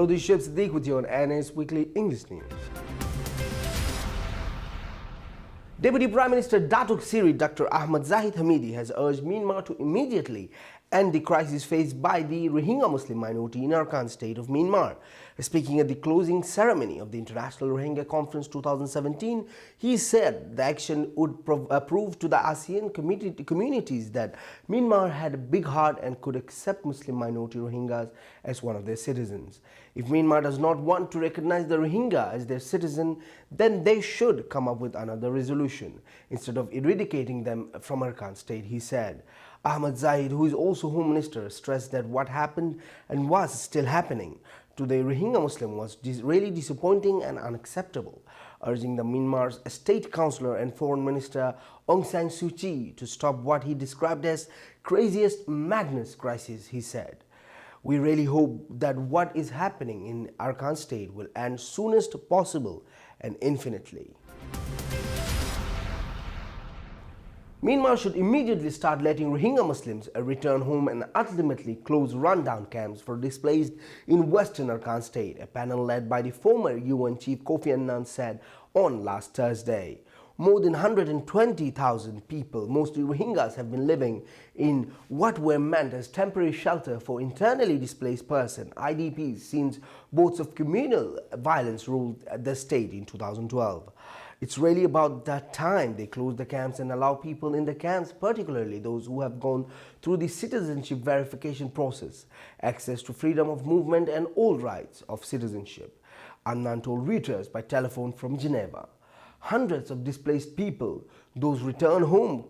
Hello, this is Shiv Siddiq with you on NS Weekly English News. Deputy Prime Minister Datuk Seri Dr. Ahmad Zahid Hamidi has urged Myanmar to immediately end the crisis faced by the Rohingya Muslim minority in Arakan state of Myanmar. Speaking at the closing ceremony of the International Rohingya Conference 2017, he said the action would prove to the ASEAN communities that Myanmar had a big heart and could accept Muslim minority Rohingyas as one of their citizens. If Myanmar does not want to recognize the Rohingya as their citizen, then they should come up with another resolution instead of eradicating them from Arakan state, he said. Ahmad Zahid, who is also Home Minister, stressed that what happened and was still happening to the Rohingya Muslim was really disappointing and unacceptable, urging the Myanmar's State Councillor and Foreign Minister Aung San Suu Kyi to stop what he described as craziest madness crisis, he said. We really hope that what is happening in Arakan state will end soonest possible and infinitely. Myanmar should immediately start letting Rohingya Muslims return home and ultimately close rundown camps for displaced in Western Arakan state, a panel led by the former UN Chief Kofi Annan said on last Thursday. More than 120,000 people, mostly Rohingyas, have been living in what were meant as temporary shelter for internally displaced persons, IDPs, since bouts of communal violence ruled the state in 2012. It's really about that time they close the camps and allow people in the camps, particularly those who have gone through the citizenship verification process, access to freedom of movement and all rights of citizenship, Annan told Reuters by telephone from Geneva. Hundreds of displaced people, those returned home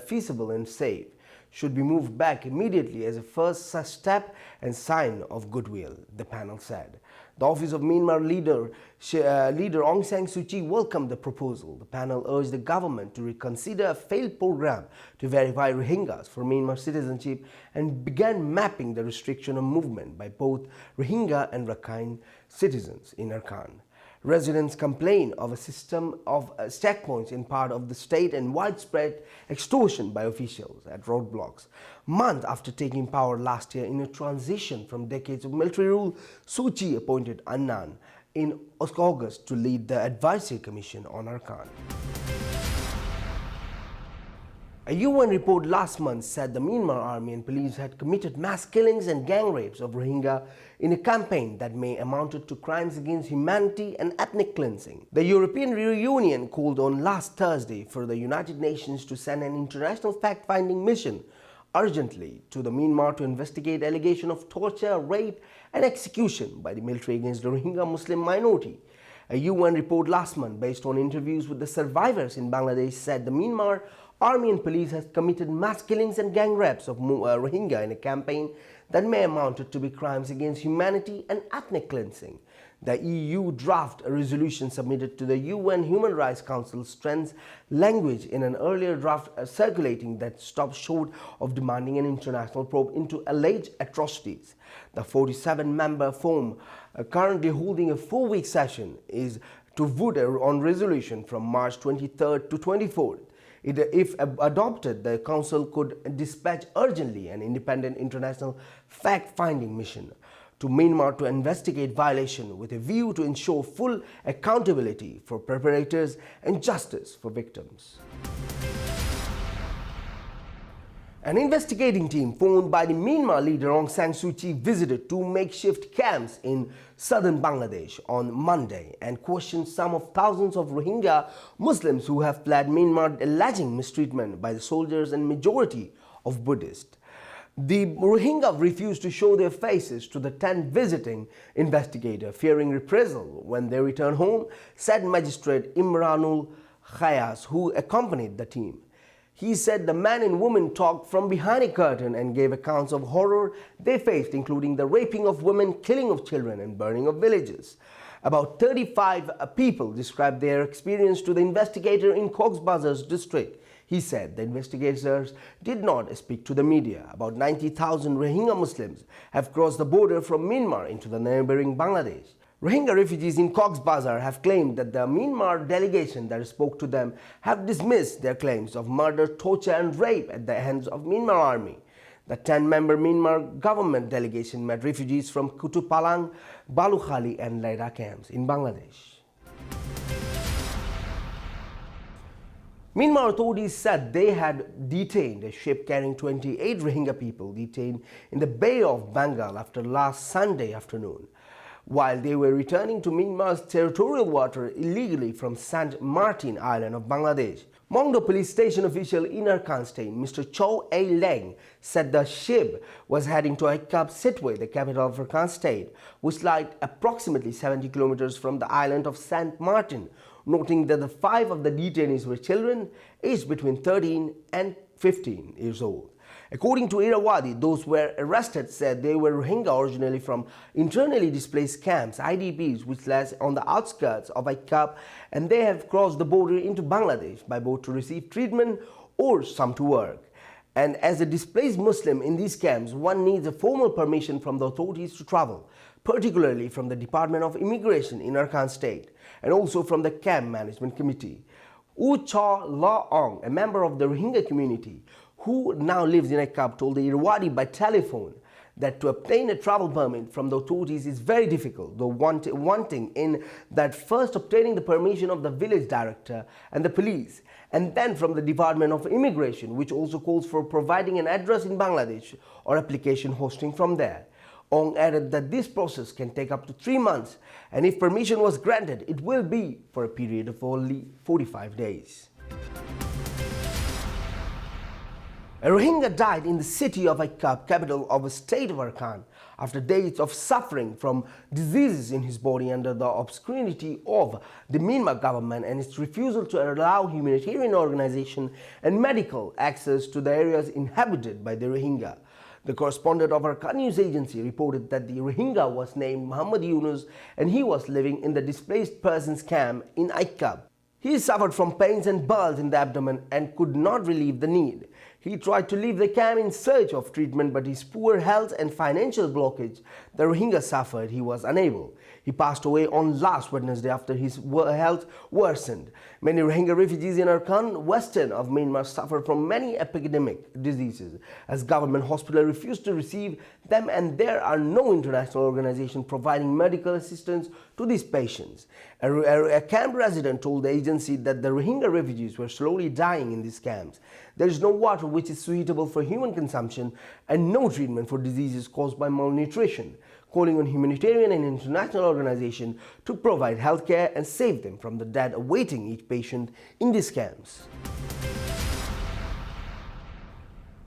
feasible and safe, should be moved back immediately as a first step and sign of goodwill, the panel said. The office of Myanmar leader Aung San Suu Kyi welcomed the proposal. The panel urged the government to reconsider a failed program to verify Rohingyas for Myanmar citizenship and began mapping the restriction of movement by both Rohingya and Rakhine citizens in Arakan. Residents complain of a system of checkpoints in part of the state and widespread extortion by officials at roadblocks. Months after taking power last year in a transition from decades of military rule, Suu Kyi appointed Annan in August to lead the Advisory Commission on Arakan. A UN report last month said the Myanmar army and police had committed mass killings and gang rapes of Rohingya in a campaign that may amounted to crimes against humanity and ethnic cleansing. The European Union called on last Thursday for the United Nations to send an international fact-finding mission urgently to the Myanmar to investigate allegations of torture, rape and execution by the military against the Rohingya Muslim minority. A UN report last month based on interviews with the survivors in Bangladesh said the Myanmar Army and police has committed mass killings and gang rapes of Rohingya in a campaign that may amount to be crimes against humanity and ethnic cleansing. The EU draft a resolution submitted to the UN Human Rights Council strengthens language in an earlier draft circulating that stopped short of demanding an international probe into alleged atrocities. The 47-member forum currently holding a 4-week session is to vote on resolution from March 23rd to 24th. If adopted, the Council could dispatch urgently an independent international fact-finding mission to Myanmar to investigate violation with a view to ensure full accountability for perpetrators and justice for victims. An investigating team formed by the Myanmar leader Aung San Suu Kyi visited two makeshift camps in southern Bangladesh on Monday and questioned some of thousands of Rohingya Muslims who have fled Myanmar, alleging mistreatment by the soldiers and majority of Buddhists. The Rohingya refused to show their faces to the tent visiting investigator, fearing reprisal when they return home, said Magistrate Imranul Khayas, who accompanied the team. He said the man and woman talked from behind a curtain and gave accounts of horror they faced, including the raping of women, killing of children, and burning of villages. About 35 people described their experience to the investigator in Cox's Bazar's district. He said the investigators did not speak to the media. About 90,000 Rohingya Muslims have crossed the border from Myanmar into the neighboring Bangladesh. Rohingya refugees in Cox's Bazar have claimed that the Myanmar delegation that spoke to them have dismissed their claims of murder, torture and rape at the hands of Myanmar army. The 10-member Myanmar government delegation met refugees from Kutupalang, Balukhali and Laida camps in Bangladesh. Myanmar authorities said they had detained a ship carrying 28 Rohingya people detained in the Bay of Bengal after last Sunday afternoon, while they were returning to Myanmar's territorial water illegally from St. Martin Island of Bangladesh. Mongdo police station official in Arakan state, Mr. Chow A. Leng, said the ship was heading to Aikap Sitwe, the capital of Arakan state, which lies approximately 70 kilometers from the island of St. Martin, noting that the 5 of the detainees were children aged between 13 and 15 years old. According to Irrawaddy, those who were arrested said they were Rohingya originally from internally displaced camps, IDPs, which lies on the outskirts of Aikap, and they have crossed the border into Bangladesh by boat to receive treatment or some to work. And as a displaced Muslim in these camps, one needs a formal permission from the authorities to travel, particularly from the Department of Immigration in Arakan state, and also from the Camp Management Committee. U Cha La Ong, a member of the Rohingya community, who now lives in Aikap, told the Irrawaddy by telephone that to obtain a travel permit from the authorities is very difficult, though wanting in that first obtaining the permission of the village director and the police, and then from the Department of Immigration, which also calls for providing an address in Bangladesh or application hosting from there. Ong added that this process can take up to 3 months, and if permission was granted, it will be for a period of only 45 days. A Rohingya died in the city of Aikap, capital of the state of Arakan, after days of suffering from diseases in his body under the obscurity of the Myanmar government and its refusal to allow humanitarian organization and medical access to the areas inhabited by the Rohingya. The correspondent of Arakan news agency reported that the Rohingya was named Muhammad Yunus and he was living in the displaced persons camp in Aikap. He suffered from pains and burns in the abdomen and could not relieve the need. He tried to leave the camp in search of treatment, but his poor health and financial blockage the Rohingya suffered, he was unable. He passed away on last Wednesday after his health worsened. Many Rohingya refugees in Arakan, western of Myanmar, suffer from many epidemic diseases, as government hospitals refuse to receive them and there are no international organizations providing medical assistance to these patients. A camp resident told the agency that the Rohingya refugees were slowly dying in these camps. There is no water which is suitable for human consumption and no treatment for diseases caused by malnutrition, calling on humanitarian and international organizations to provide health care and save them from the death awaiting each patient in these camps.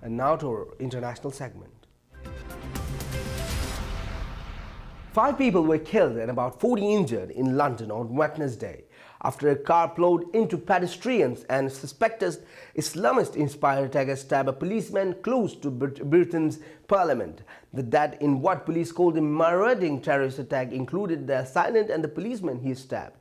And now to our international segment. 5 people were killed and about 40 injured in London on Wednesday after a car plowed into pedestrians and suspected Islamist-inspired attackers stabbed a policeman close to Britain's parliament. The death in what police called a marauding terrorist attack included the assailant and the policeman he stabbed.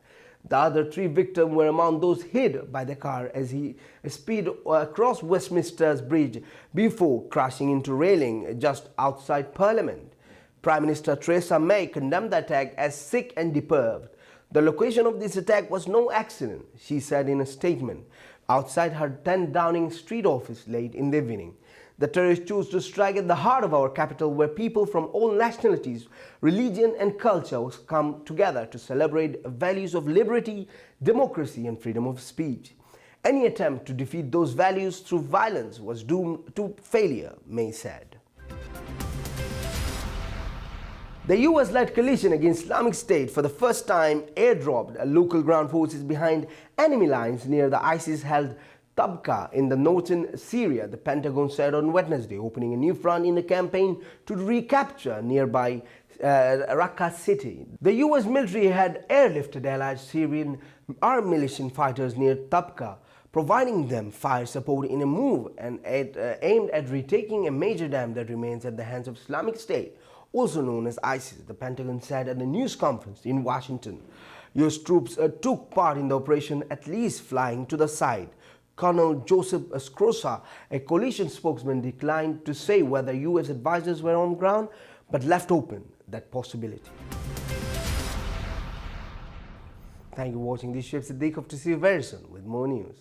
The other 3 victims were among those hit by the car as he speeded across Westminster's bridge before crashing into railing just outside Parliament. Prime Minister Theresa May condemned the attack as sick and depraved. The location of this attack was no accident, she said in a statement, outside her 10 Downing Street office late in the evening. The terrorists chose to strike at the heart of our capital, where people from all nationalities, religion and culture come together to celebrate values of liberty, democracy and freedom of speech. Any attempt to defeat those values through violence was doomed to failure, May said. The US-led coalition against Islamic State for the first time airdropped local ground forces behind enemy lines near the ISIS-held Tabqa in the northern Syria, the Pentagon said on Wednesday, opening a new front in the campaign to recapture nearby Raqqa city. The US military had airlifted allied Syrian armed militia fighters near Tabqa, providing them fire support in a move aimed at retaking a major dam that remains at the hands of Islamic State, also known as ISIS, the Pentagon said at a news conference in Washington. US troops took part in the operation, at least flying to the site. Colonel Joseph Scrosa, a coalition spokesman, declined to say whether US advisors were on ground, but left open that possibility. Thank you for watching this. Siddiq. Hope to see you very soon with more news.